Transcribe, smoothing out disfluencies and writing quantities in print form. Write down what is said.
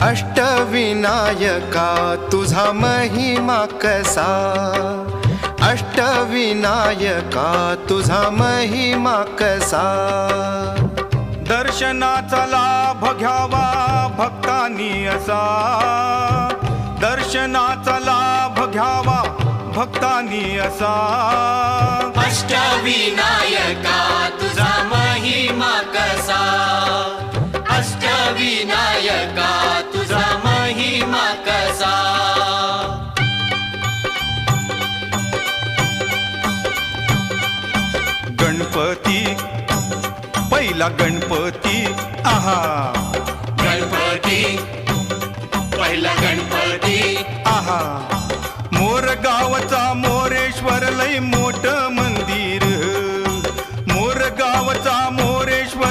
अष्टविनायका तुझा महिमा कसा, अष्टविनायका तुझा महिमा कसा। दर्शनाचा लाभ घ्यावा भक्तांनी असा, दर्शनाचा लाभ घ्यावा भक्तांनी असा। अष्टविनायका तुझा महिमा कसा, अष्टविनायका तुझा महिमा कसा। गणपती पहिला गणपती आहा, गणपती पहिला गणपती आहा। मोर गावचा मोरेश्वर लय मोठ मंदिर